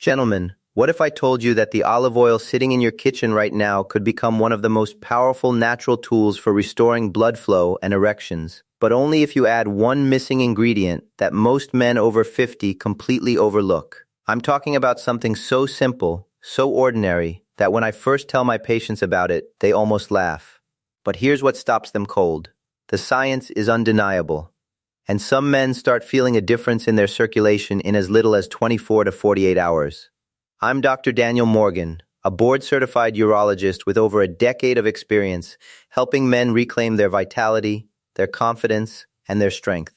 Gentlemen, what if I told you that the olive oil sitting in your kitchen right now could become one of the most powerful natural tools for restoring blood flow and erections, but only if you add one missing ingredient that most men over 50 completely overlook? I'm talking about something so simple, so ordinary, that when I first tell my patients about it, they almost laugh. But here's what stops them cold. The science is undeniable. And some men start feeling a difference in their circulation in as little as 24 to 48 hours. I'm Dr. Daniel Morgan, a board-certified urologist with over a decade of experience helping men reclaim their vitality, their confidence, and their strength.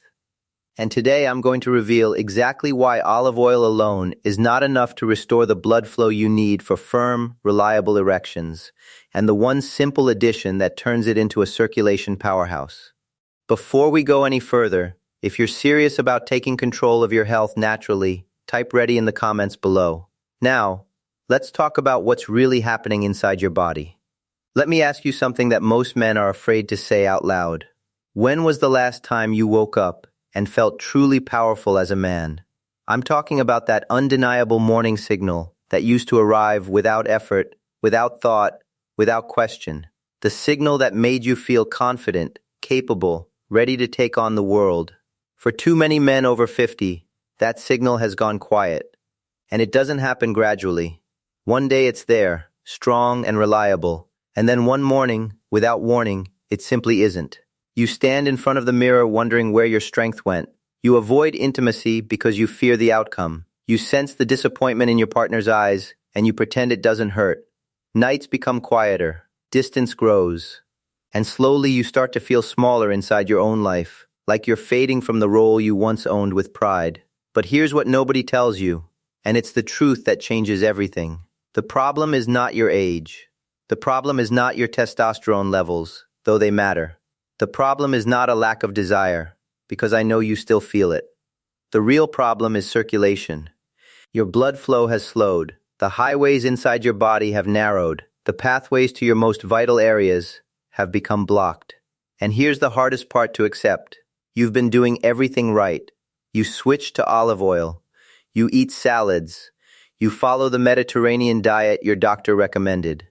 And today I'm going to reveal exactly why olive oil alone is not enough to restore the blood flow you need for firm, reliable erections, and the one simple addition that turns it into a circulation powerhouse. Before we go any further, if you're serious about taking control of your health naturally, type ready in the comments below. Now, let's talk about what's really happening inside your body. Let me ask you something that most men are afraid to say out loud. When was the last time you woke up and felt truly powerful as a man? I'm talking about that undeniable morning signal that used to arrive without effort, without thought, without question. The signal that made you feel confident, capable, ready to take on the world. For too many men over 50, that signal has gone quiet. And it doesn't happen gradually. One day it's there, strong and reliable, and then one morning, without warning, it simply isn't. You stand in front of the mirror wondering where your strength went. You avoid intimacy because you fear the outcome. You sense the disappointment in your partner's eyes, and you pretend it doesn't hurt. Nights become quieter, distance grows, and slowly you start to feel smaller inside your own life, like you're fading from the role you once owned with pride. But here's what nobody tells you, and it's the truth that changes everything. The problem is not your age. The problem is not your testosterone levels, though they matter. The problem is not a lack of desire, because I know you still feel it. The real problem is circulation. Your blood flow has slowed. The highways inside your body have narrowed. The pathways to your most vital areas have become blocked. And here's the hardest part to accept. You've been doing everything right. You switched to olive oil. You eat salads. You follow the Mediterranean diet your doctor recommended.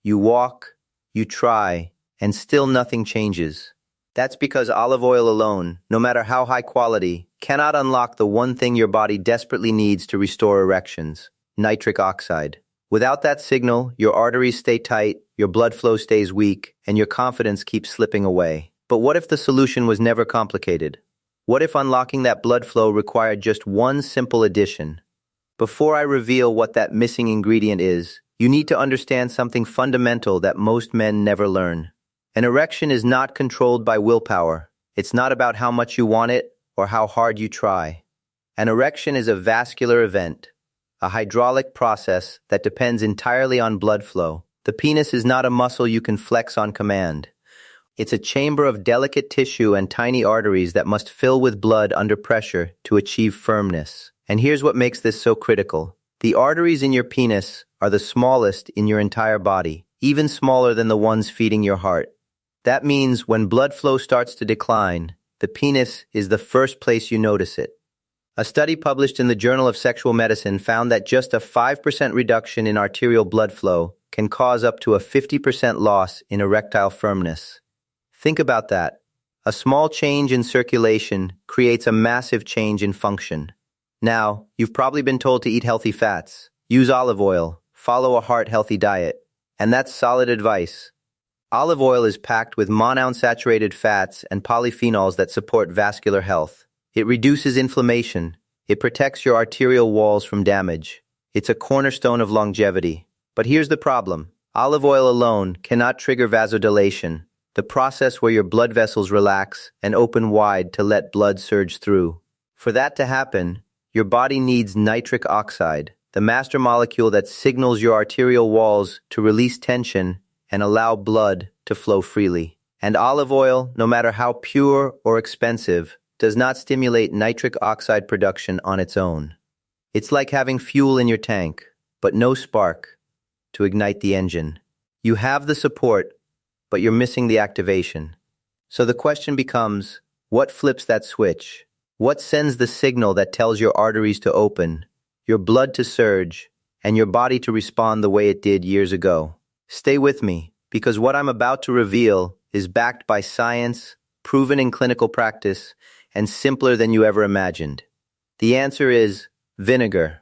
You walk, you try, and still nothing changes. That's because olive oil alone, no matter how high quality, cannot unlock the one thing your body desperately needs to restore erections: nitric oxide. Without that signal, your arteries stay tight, your blood flow stays weak, and your confidence keeps slipping away. But what if the solution was never complicated? What if unlocking that blood flow required just one simple addition? Before I reveal what that missing ingredient is, you need to understand something fundamental that most men never learn. An erection is not controlled by willpower. It's not about how much you want it or how hard you try. An erection is a vascular event, a hydraulic process that depends entirely on blood flow. The penis is not a muscle you can flex on command. It's a chamber of delicate tissue and tiny arteries that must fill with blood under pressure to achieve firmness. And here's what makes this so critical. The arteries in your penis are the smallest in your entire body, even smaller than the ones feeding your heart. That means when blood flow starts to decline, the penis is the first place you notice it. A study published in the Journal of Sexual Medicine found that just a 5% reduction in arterial blood flow can cause up to a 50% loss in erectile firmness. Think about that. A small change in circulation creates a massive change in function. Now, you've probably been told to eat healthy fats, use olive oil, follow a heart-healthy diet. And that's solid advice. Olive oil is packed with monounsaturated fats and polyphenols that support vascular health. It reduces inflammation. It protects your arterial walls from damage. It's a cornerstone of longevity. But here's the problem. Olive oil alone cannot trigger vasodilation, the process where your blood vessels relax and open wide to let blood surge through. For that to happen, your body needs nitric oxide, the master molecule that signals your arterial walls to release tension and allow blood to flow freely. And olive oil, no matter how pure or expensive, does not stimulate nitric oxide production on its own. It's like having fuel in your tank, but no spark to ignite the engine. You have the support, but you're missing the activation. So the question becomes, what flips that switch? What sends the signal that tells your arteries to open, your blood to surge, and your body to respond the way it did years ago. Stay with me, because what I'm about to reveal is backed by science, proven in clinical practice, and simpler than you ever imagined. The answer is vinegar.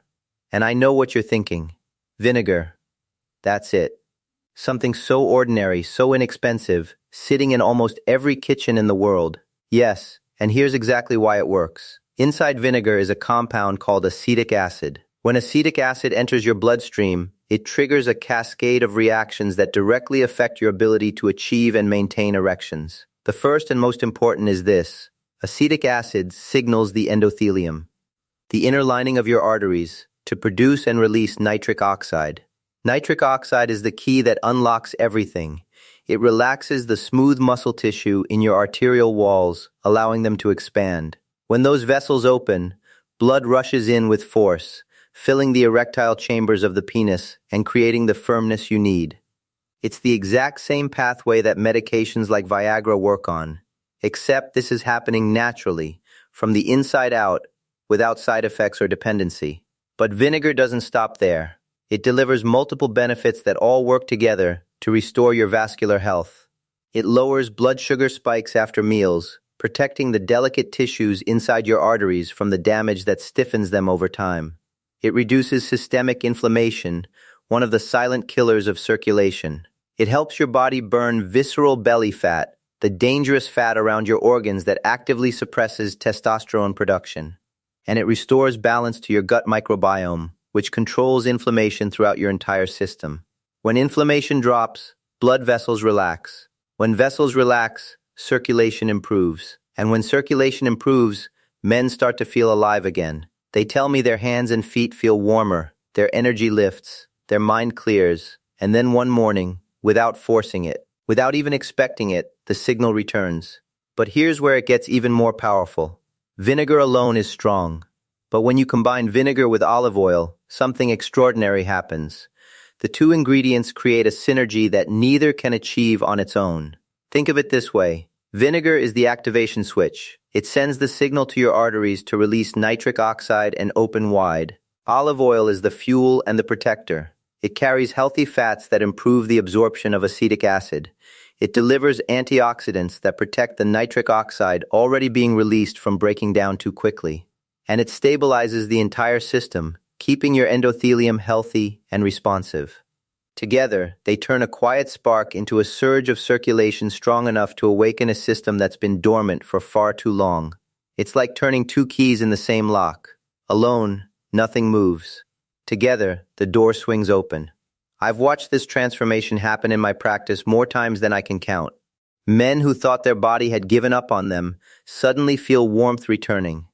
And I know what you're thinking. Vinegar. That's it. Something so ordinary, so inexpensive, sitting in almost every kitchen in the world. Yes, and here's exactly why it works. Inside vinegar is a compound called acetic acid. When acetic acid enters your bloodstream, it triggers a cascade of reactions that directly affect your ability to achieve and maintain erections. The first and most important is this. Acetic acid signals the endothelium, the inner lining of your arteries, to produce and release nitric oxide. Nitric oxide is the key that unlocks everything. It relaxes the smooth muscle tissue in your arterial walls, allowing them to expand. When those vessels open, blood rushes in with force, filling the erectile chambers of the penis and creating the firmness you need. It's the exact same pathway that medications like Viagra work on, except this is happening naturally, from the inside out, without side effects or dependency. But vinegar doesn't stop there. It delivers multiple benefits that all work together to restore your vascular health. It lowers blood sugar spikes after meals, protecting the delicate tissues inside your arteries from the damage that stiffens them over time. It reduces systemic inflammation, one of the silent killers of circulation. It helps your body burn visceral belly fat, the dangerous fat around your organs that actively suppresses testosterone production. And it restores balance to your gut microbiome, which controls inflammation throughout your entire system. When inflammation drops, blood vessels relax. When vessels relax, circulation improves. And when circulation improves, men start to feel alive again. They tell me their hands and feet feel warmer, their energy lifts, their mind clears, and then one morning, without forcing it, without even expecting it, the signal returns. But here's where it gets even more powerful. Vinegar alone is strong. But when you combine vinegar with olive oil, something extraordinary happens. The two ingredients create a synergy that neither can achieve on its own. Think of it this way. Vinegar is the activation switch. It sends the signal to your arteries to release nitric oxide and open wide. Olive oil is the fuel and the protector. It carries healthy fats that improve the absorption of acetic acid. It delivers antioxidants that protect the nitric oxide already being released from breaking down too quickly. And it stabilizes the entire system, keeping your endothelium healthy and responsive. Together, they turn a quiet spark into a surge of circulation strong enough to awaken a system that's been dormant for far too long. It's like turning two keys in the same lock. Alone, nothing moves. Together, the door swings open. I've watched this transformation happen in my practice more times than I can count. Men who thought their body had given up on them suddenly feel warmth returning,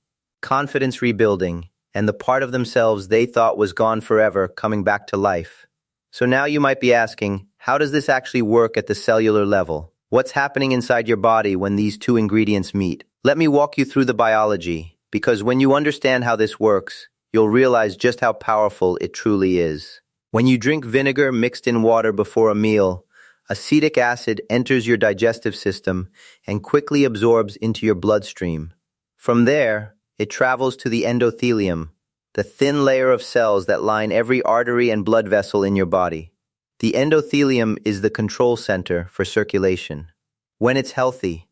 confidence rebuilding, and the part of themselves they thought was gone forever coming back to life. So now you might be asking, how does this actually work at the cellular level? What's happening inside your body when these two ingredients meet? Let me walk you through the biology, because when you understand how this works, you'll realize just how powerful it truly is. When you drink vinegar mixed in water before a meal, acetic acid enters your digestive system and quickly absorbs into your bloodstream. From there, it travels to the endothelium, the thin layer of cells that line every artery and blood vessel in your body. The endothelium is the control center for circulation. When it's healthy,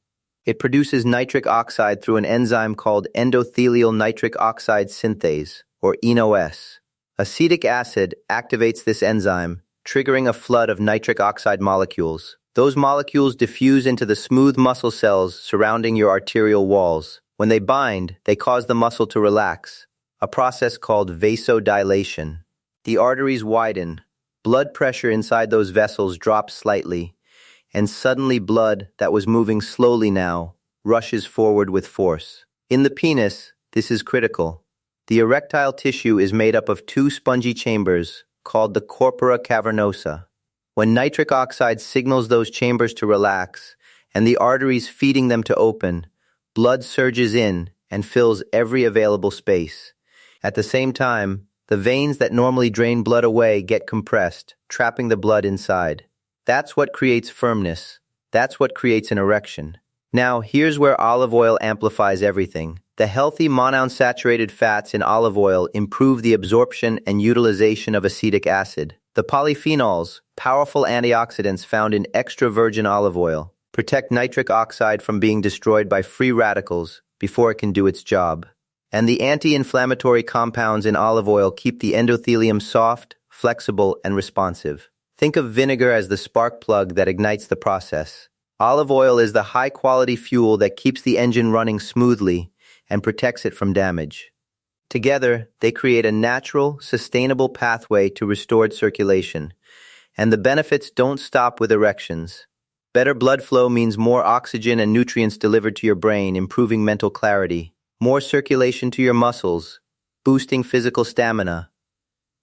it produces nitric oxide through an enzyme called endothelial nitric oxide synthase, or ENOS. Acetic acid activates this enzyme, triggering a flood of nitric oxide molecules. Those molecules diffuse into the smooth muscle cells surrounding your arterial walls. When they bind, they cause the muscle to relax, a process called vasodilation. The arteries widen, blood pressure inside those vessels drops slightly, and suddenly blood that was moving slowly now rushes forward with force. In the penis, this is critical. The erectile tissue is made up of two spongy chambers called the corpora cavernosa. When nitric oxide signals those chambers to relax and the arteries feeding them to open, blood surges in and fills every available space. At the same time, the veins that normally drain blood away get compressed, trapping the blood inside. That's what creates firmness. That's what creates an erection. Now, here's where olive oil amplifies everything. The healthy monounsaturated fats in olive oil improve the absorption and utilization of acetic acid. The polyphenols, powerful antioxidants found in extra virgin olive oil, protect nitric oxide from being destroyed by free radicals before it can do its job. And the anti-inflammatory compounds in olive oil keep the endothelium soft, flexible, and responsive. Think of vinegar as the spark plug that ignites the process. Olive oil is the high-quality fuel that keeps the engine running smoothly and protects it from damage. Together, they create a natural, sustainable pathway to restored circulation. And the benefits don't stop with erections. Better blood flow means more oxygen and nutrients delivered to your brain, improving mental clarity. More circulation to your muscles, boosting physical stamina.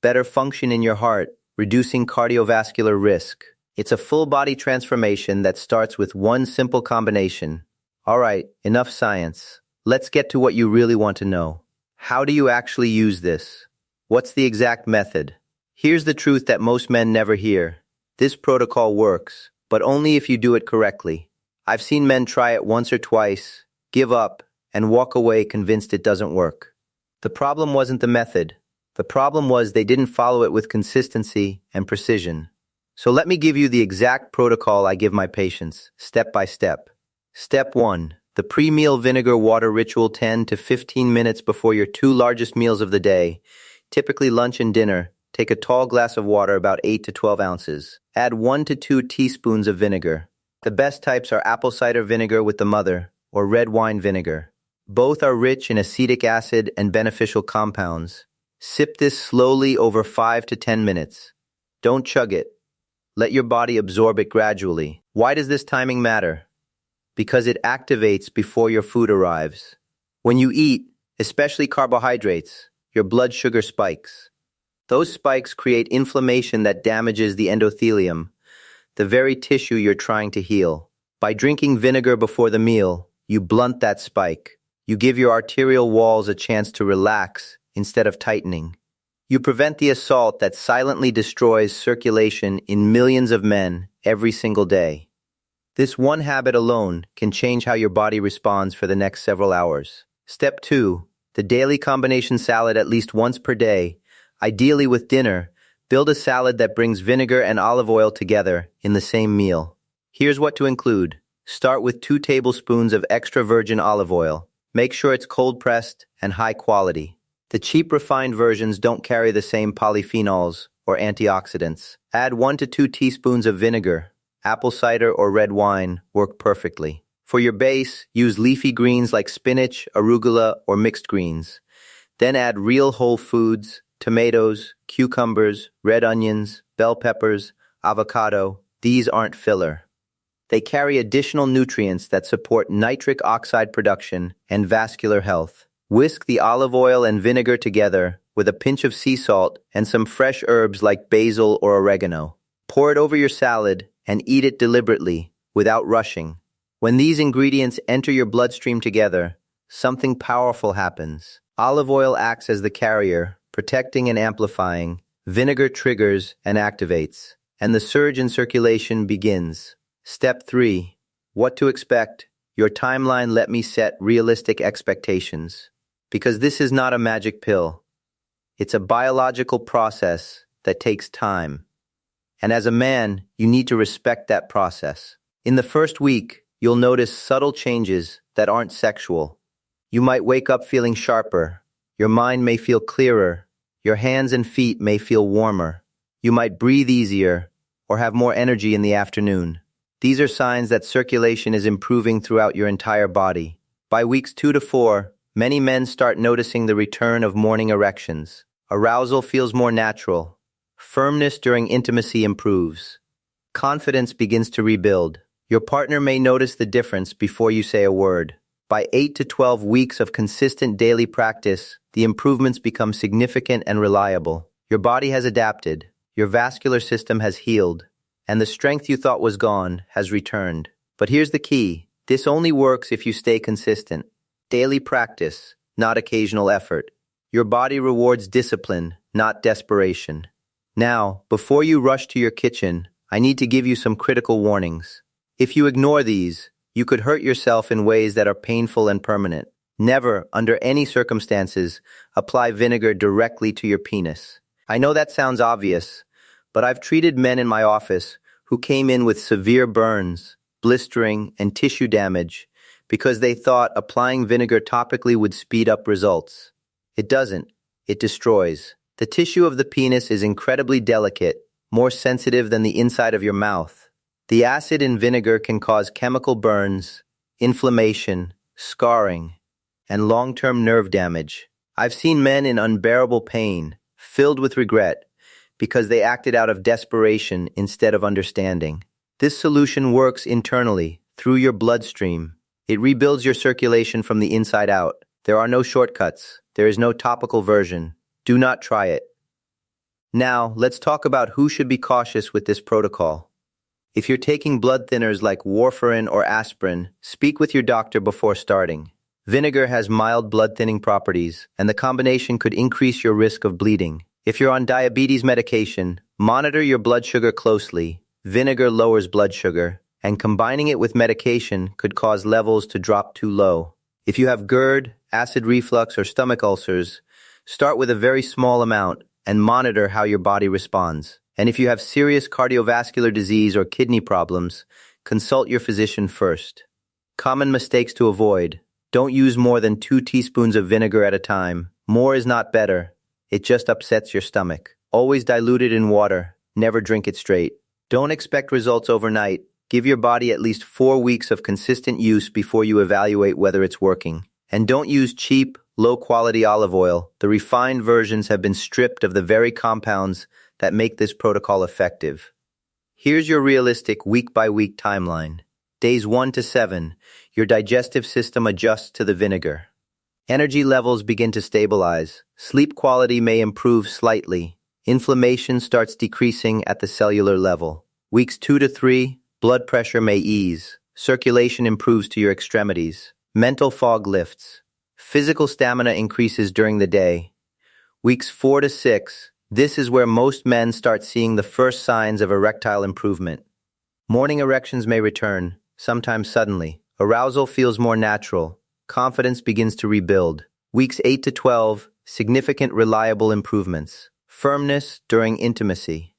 Better function in your heart, reducing cardiovascular risk. It's a full-body transformation that starts with one simple combination. All right, enough science. Let's get to what you really want to know. How do you actually use this? What's the exact method? Here's the truth that most men never hear. This protocol works, but only if you do it correctly. I've seen men try it once or twice, give up, and walk away convinced it doesn't work. The problem wasn't the method. The problem was they didn't follow it with consistency and precision. So let me give you the exact protocol I give my patients, step by step. Step 1. The pre-meal vinegar water ritual 10 to 15 minutes before your two largest meals of the day, typically lunch and dinner. Take a tall glass of water about 8 to 12 ounces. Add 1 to 2 teaspoons of vinegar. The best types are apple cider vinegar with the mother or red wine vinegar. Both are rich in acetic acid and beneficial compounds. Sip this slowly over 5 to 10 minutes. Don't chug it. Let your body absorb it gradually. Why does this timing matter? Because it activates before your food arrives. When you eat, especially carbohydrates, your blood sugar spikes. Those spikes create inflammation that damages the endothelium, the very tissue you're trying to heal. By drinking vinegar before the meal, you blunt that spike. You give your arterial walls a chance to relax instead of tightening. You prevent the assault that silently destroys circulation in millions of men every single day. This one habit alone can change how your body responds for the next several hours. Step 2. The daily combination salad at least once per day. Ideally with dinner, build a salad that brings vinegar and olive oil together in the same meal. Here's what to include. Start with 2 tablespoons of extra virgin olive oil. Make sure it's cold-pressed and high quality. The cheap refined versions don't carry the same polyphenols or antioxidants. Add 1 to 2 teaspoons of vinegar. Apple cider or red wine work perfectly. For your base, use leafy greens like spinach, arugula, or mixed greens. Then add real whole foods, tomatoes, cucumbers, red onions, bell peppers, avocado. These aren't filler. They carry additional nutrients that support nitric oxide production and vascular health. Whisk the olive oil and vinegar together with a pinch of sea salt and some fresh herbs like basil or oregano. Pour it over your salad and eat it deliberately, without rushing. When these ingredients enter your bloodstream together, something powerful happens. Olive oil acts as the carrier, protecting and amplifying. Vinegar triggers and activates, and the surge in circulation begins. Step 3. What to expect? Your timeline. Let me set realistic expectations. Because this is not a magic pill. It's a biological process that takes time. And as a man, you need to respect that process. In the first week, you'll notice subtle changes that aren't sexual. You might wake up feeling sharper. Your mind may feel clearer. Your hands and feet may feel warmer. You might breathe easier or have more energy in the afternoon. These are signs that circulation is improving throughout your entire body. By weeks 2 to 4, many men start noticing the return of morning erections. Arousal feels more natural. Firmness during intimacy improves. Confidence begins to rebuild. Your partner may notice the difference before you say a word. By 8 to 12 weeks of consistent daily practice, the improvements become significant and reliable. Your body has adapted, your vascular system has healed, and the strength you thought was gone has returned. But here's the key. This only works if you stay consistent. Daily practice, not occasional effort. Your body rewards discipline, not desperation. Now, before you rush to your kitchen, I need to give you some critical warnings. If you ignore these, You could hurt yourself in ways that are painful and permanent. Never, under any circumstances, apply vinegar directly to your penis. I know that sounds obvious, but I've treated men in my office who came in with severe burns, blistering, and tissue damage because they thought applying vinegar topically would speed up results. It doesn't. It destroys. The tissue of the penis is incredibly delicate, more sensitive than the inside of your mouth. The acid in vinegar can cause chemical burns, inflammation, scarring, and long-term nerve damage. I've seen men in unbearable pain, filled with regret, because they acted out of desperation instead of understanding. This solution works internally, through your bloodstream. It rebuilds your circulation from the inside out. There are no shortcuts. There is no topical version. Do not try it. Now, let's talk about who should be cautious with this protocol. If you're taking blood thinners like warfarin or aspirin, speak with your doctor before starting. Vinegar has mild blood thinning properties, and the combination could increase your risk of bleeding. If you're on diabetes medication, monitor your blood sugar closely. Vinegar lowers blood sugar, and combining it with medication could cause levels to drop too low. If you have GERD, acid reflux, or stomach ulcers, start with a very small amount and monitor how your body responds. And if you have serious cardiovascular disease or kidney problems, consult your physician first. Common mistakes to avoid. Don't use more than 2 teaspoons of vinegar at a time. More is not better. It just upsets your stomach. Always dilute it in water. Never drink it straight. Don't expect results overnight. Give your body at least 4 weeks of consistent use before you evaluate whether it's working. And don't use cheap, low-quality olive oil. The refined versions have been stripped of the very compounds that make this protocol effective. Here's your realistic week-by-week timeline. Days 1 to 7, your digestive system adjusts to the vinegar. Energy levels begin to stabilize. Sleep quality may improve slightly. Inflammation starts decreasing at the cellular level. Weeks 2 to 3, blood pressure may ease. Circulation improves to your extremities. Mental fog lifts. Physical stamina increases during the day. Weeks 4 to 6, this is where most men start seeing the first signs of erectile improvement. Morning erections may return, sometimes suddenly. Arousal feels more natural. Confidence begins to rebuild. Weeks 8 to 12, significant reliable improvements. Firmness during intimacy.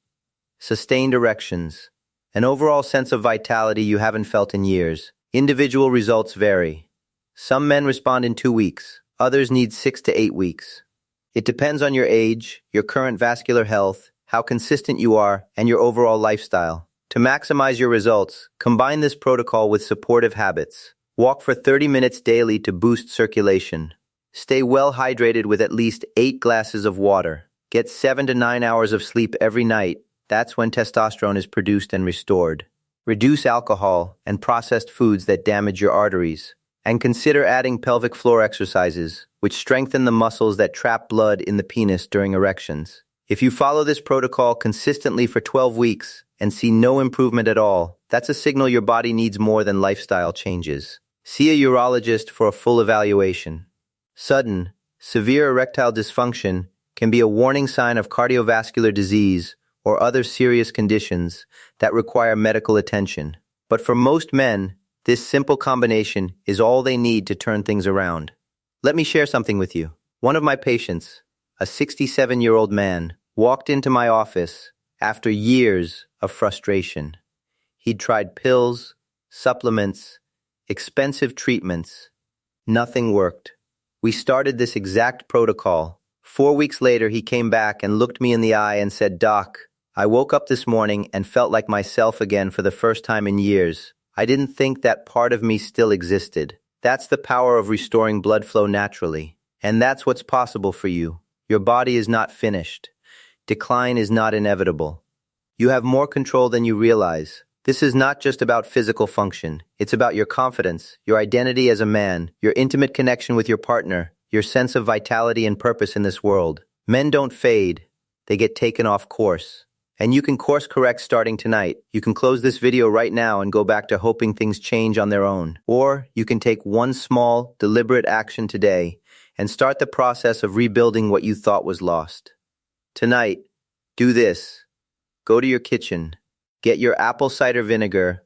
Sustained erections. An overall sense of vitality you haven't felt in years. Individual results vary. Some men respond in 2 weeks. Others need 6 to 8 weeks. It depends on your age, your current vascular health, how consistent you are, and your overall lifestyle. To maximize your results, combine this protocol with supportive habits. Walk for 30 minutes daily to boost circulation. Stay well hydrated with at least 8 glasses of water. Get 7 to 9 hours of sleep every night. That's when testosterone is produced and restored. Reduce alcohol and processed foods that damage your arteries. And consider adding pelvic floor exercises, which strengthen the muscles that trap blood in the penis during erections. If you follow this protocol consistently for 12 weeks and see no improvement at all, that's a signal your body needs more than lifestyle changes. See a urologist for a full evaluation. Sudden, severe erectile dysfunction can be a warning sign of cardiovascular disease or other serious conditions that require medical attention. But for most men, this simple combination is all they need to turn things around. Let me share something with you. One of my patients, a 67-year-old man, walked into my office after years of frustration. He'd tried pills, supplements, expensive treatments. Nothing worked. We started this exact protocol. 4 weeks later, he came back and looked me in the eye and said, "Doc, I woke up this morning and felt like myself again for the first time in years. I didn't think that part of me still existed." That's the power of restoring blood flow naturally. And that's what's possible for you. Your body is not finished. Decline is not inevitable. You have more control than you realize. This is not just about physical function. It's about your confidence, your identity as a man, your intimate connection with your partner, your sense of vitality and purpose in this world. Men don't fade. They get taken off course. And you can course correct starting tonight. You can close this video right now and go back to hoping things change on their own. Or you can take one small, deliberate action today and start the process of rebuilding what you thought was lost. Tonight, do this. Go to your kitchen, get your apple cider vinegar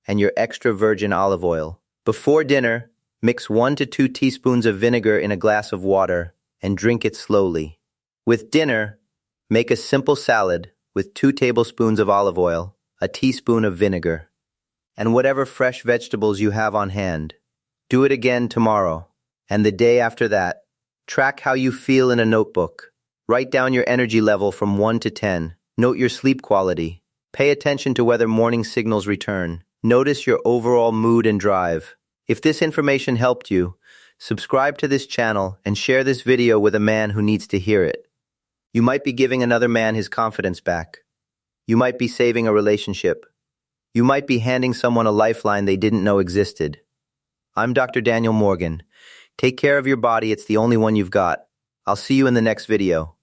and your extra virgin olive oil. Before dinner, mix 1 to 2 teaspoons of vinegar in a glass of water and drink it slowly. With dinner, make a simple salad with 2 tablespoons of olive oil, a teaspoon of vinegar, and whatever fresh vegetables you have on hand. Do it again tomorrow, and the day after that. Track how you feel in a notebook. Write down your energy level from 1 to 10. Note your sleep quality. Pay attention to whether morning signals return. Notice your overall mood and drive. If this information helped you, subscribe to this channel and share this video with a man who needs to hear it. You might be giving another man his confidence back. You might be saving a relationship. You might be handing someone a lifeline they didn't know existed. I'm Dr. Daniel Morgan. Take care of your body, it's the only one you've got. I'll see you in the next video.